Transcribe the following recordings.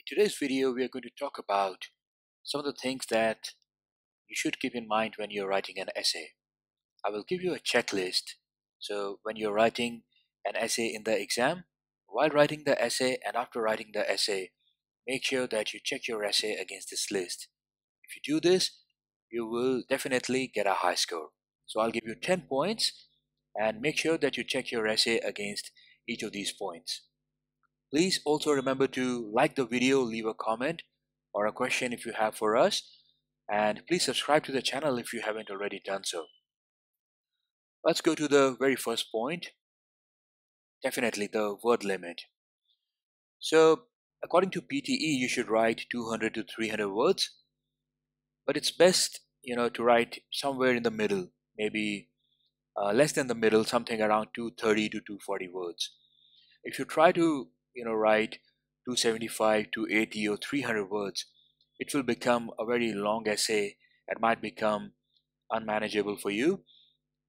today's video, we are going to talk about some of the things that you should keep in mind when you're writing an essay. I will give you a checklist. So when you're writing an essay in the exam, while writing the essay and after writing the essay, make sure that you check your essay against this list. If you do this, you will definitely get a high score. So I'll give you 10 points and make sure that you check your essay against each of these points. Please also remember to like the video, leave a comment or a question if you have for us, and please subscribe to the channel if you haven't already done so. Let's go to the very first point, definitely the word limit. So according to PTE, you should write 200 to 300 words, but it's best, to write somewhere in the middle, maybe less than the middle, something around 230 to 240 words. If you try to write 275, 280 or 300 words, it will become a very long essay and might become unmanageable for you.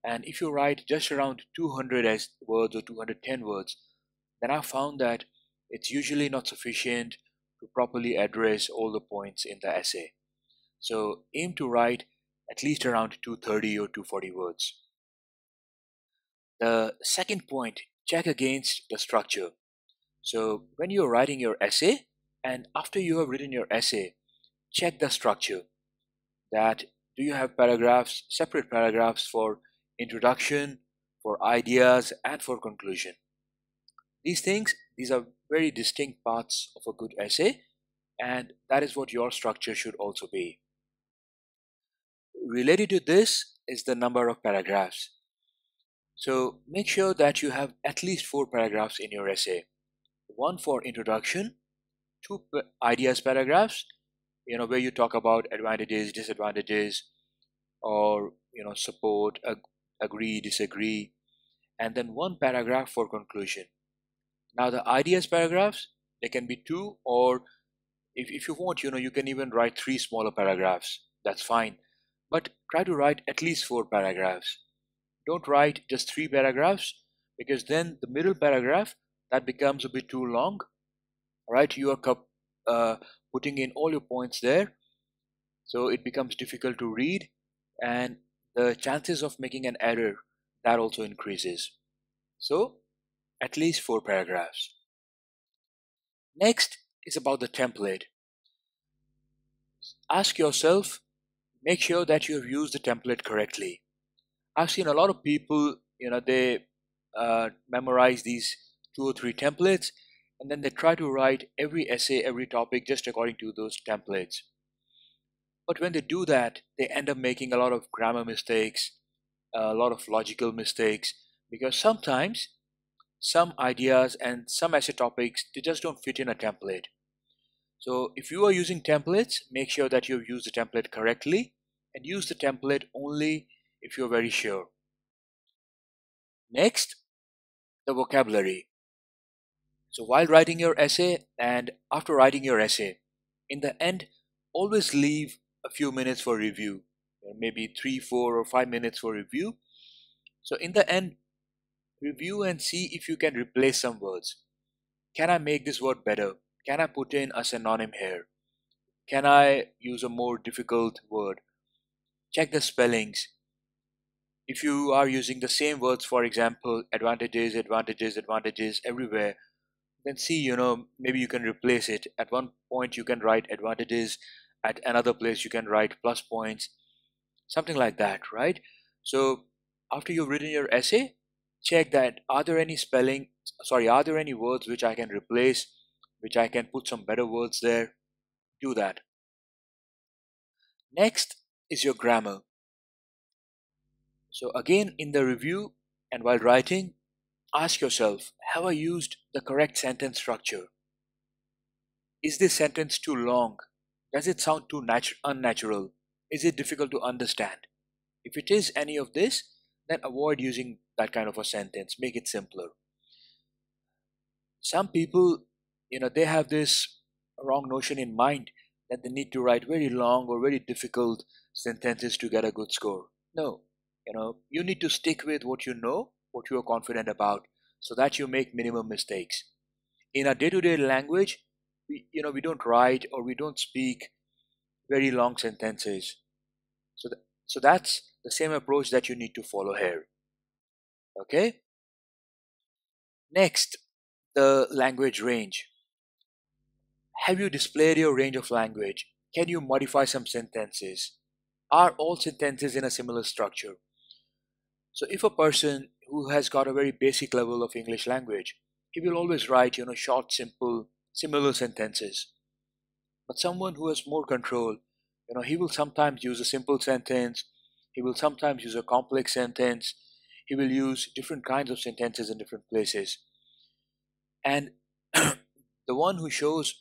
And if you write just around 200 words or 210 words, then I found that it's usually not sufficient to properly address all the points in the essay. So aim to write at least around 230 or 240 words. The second point, check against the structure. So when you're writing your essay and after you have written your essay, check the structure. That do you have paragraphs, separate paragraphs for introduction, for ideas, and for conclusion? These are very distinct parts of a good essay, and that is what your structure should also be. Related to this is the number of paragraphs. So make sure that you have at least 4 paragraphs in your essay. One for introduction, 2 ideas paragraphs, where you talk about advantages, disadvantages, or support, agree, disagree, and then 1 paragraph for conclusion. Now the ideas paragraphs, they can be 2, or if you want, you can even write 3 smaller paragraphs. That's fine, but try to write at least 4 paragraphs. Don't write just 3 paragraphs, because then the middle paragraph, that becomes a bit too long. Right, you are putting in all your points there, so it becomes difficult to read, and the chances of making an error, that also increases. So at least 4 paragraphs. Next is about the template. Ask yourself, make sure that you have used the template correctly. I've seen a lot of people, they memorize these 2 or 3 templates, and then they try to write every essay, every topic just according to those templates. But when they do that, they end up making a lot of grammar mistakes, a lot of logical mistakes, because sometimes some ideas and some essay topics, they just don't fit in a template. So if you are using templates, make sure that you've used the template correctly and use the template only if you're very sure. Next, the vocabulary. So while writing your essay and after writing your essay, in the end, always leave a few minutes for review, maybe 3, 4 or 5 minutes for review. So in the end, review and see if you can replace some words. Can I make this word better? Can I put in a synonym here? Can I use a more difficult word? Check the spellings. If you are using the same words, for example, advantages, advantages, advantages everywhere, then see, maybe you can replace it. At one point you can write advantages, at another place you can write plus points, something like that, right? So after you've written your essay, check that are there any words which I can replace, which I can put some better words there. Do that. Next is your grammar. So again, in the review and while writing, ask yourself, have I used the correct sentence structure? Is this sentence too long? Does it sound too unnatural? Is it difficult to understand? If it is any of this, then avoid using that kind of a sentence. Make it simpler. Some people, they have this wrong notion in mind that they need to write very long or very difficult sentences to get a good score. No, you need to stick with what you know, what you are confident about, so that you make minimum mistakes. In a day-to-day language, we don't write or we don't speak very long sentences. So that's the same approach that you need to follow here. Okay. Next, the language range. Have you displayed your range of language? Can you modify some sentences? Are all sentences in a similar structure? So if a person who has got a very basic level of English language, he will always write, short, simple, similar sentences. But someone who has more control, he will sometimes use a simple sentence, he will sometimes use a complex sentence, he will use different kinds of sentences in different places. And the one who shows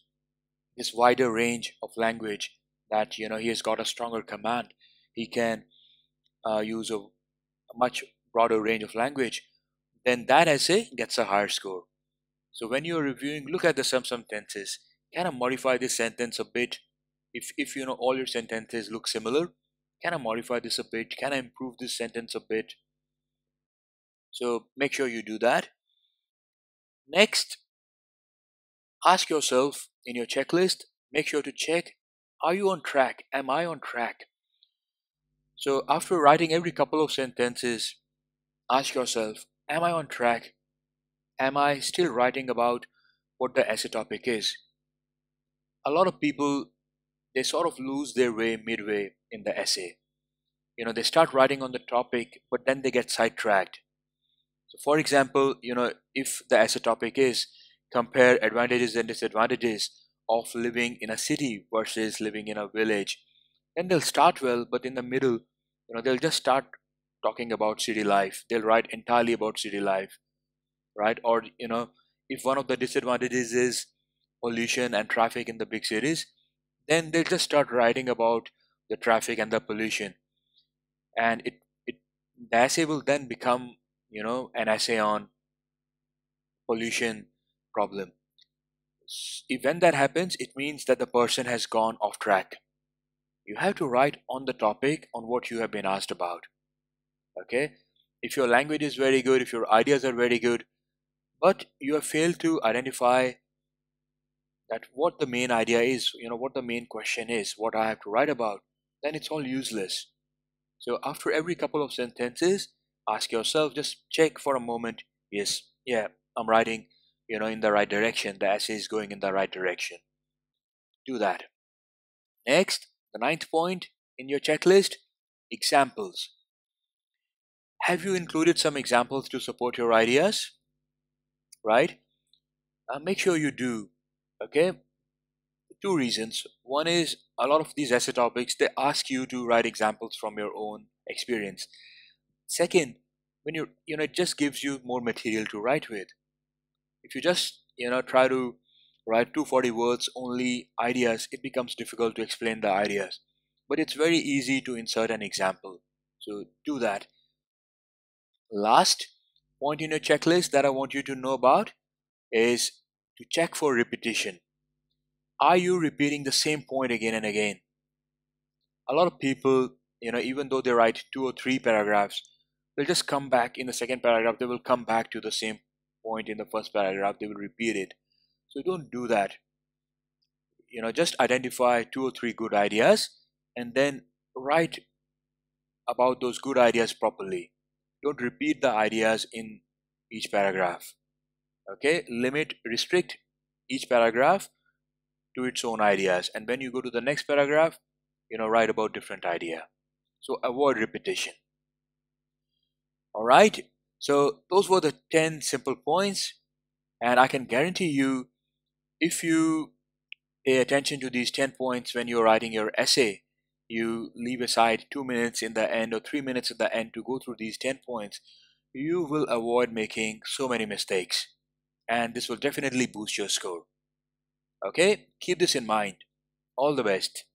this wider range of language, that he has got a stronger command, he can use a much broader range of language, then that essay gets a higher score. So when you're reviewing, look at the some sentences. Can I modify this sentence a bit? If all your sentences look similar, can I modify this a bit? Can I improve this sentence a bit? So make sure you do that. Next, ask yourself in your checklist, make sure to check, are you on track? Am I on track? So after writing every couple of sentences, ask yourself, am I on track? Am I still writing about what the essay topic is? A lot of people, they sort of lose their way midway in the essay. They start writing on the topic, but then they get sidetracked. So for example, if the essay topic is compare advantages and disadvantages of living in a city versus living in a village, then they'll start well, but in the middle, they'll just start talking about city life. They'll write entirely about city life, right? Or, if one of the disadvantages is pollution and traffic in the big cities, then they'll just start writing about the traffic and the pollution. And the essay will then become, an essay on pollution problem. When that happens, it means that the person has gone off track. You have to write on the topic, on what you have been asked about. Okay? If your language is very good, if your ideas are very good, but you have failed to identify that what the main idea is, what the main question is, what I have to write about, then it's all useless. So after every couple of sentences, ask yourself, just check for a moment, yes, yeah, I'm writing, in the right direction, the essay is going in the right direction. Do that. Next, the ninth point in your checklist, examples. Have you included some examples to support your ideas? Right? Make sure you do. Okay? Two reasons. One is, a lot of these essay topics, they ask you to write examples from your own experience. Second, when it just gives you more material to write with. If you just, try to write 240 words only ideas, it becomes difficult to explain the ideas. But it's very easy to insert an example. So do that. Last point in your checklist that I want you to know about is to check for repetition. Are you repeating the same point again and again? A lot of people, even though they write 2 or 3 paragraphs, they'll just come back in the second paragraph, they will come back to the same point in the first paragraph, they will repeat it. So don't do that. Just identify 2 or 3 good ideas and then write about those good ideas properly. Don't repeat the ideas in each paragraph. Okay, restrict each paragraph to its own ideas, and when you go to the next paragraph, write about different idea. So avoid repetition. All right, so those were the 10 simple points, and I can guarantee you, if you pay attention to these 10 points when you're writing your essay, you leave aside 2 minutes in the end or 3 minutes at the end to go through these 10 points, you will avoid making so many mistakes, and this will definitely boost your score. Okay, keep this in mind. All the best.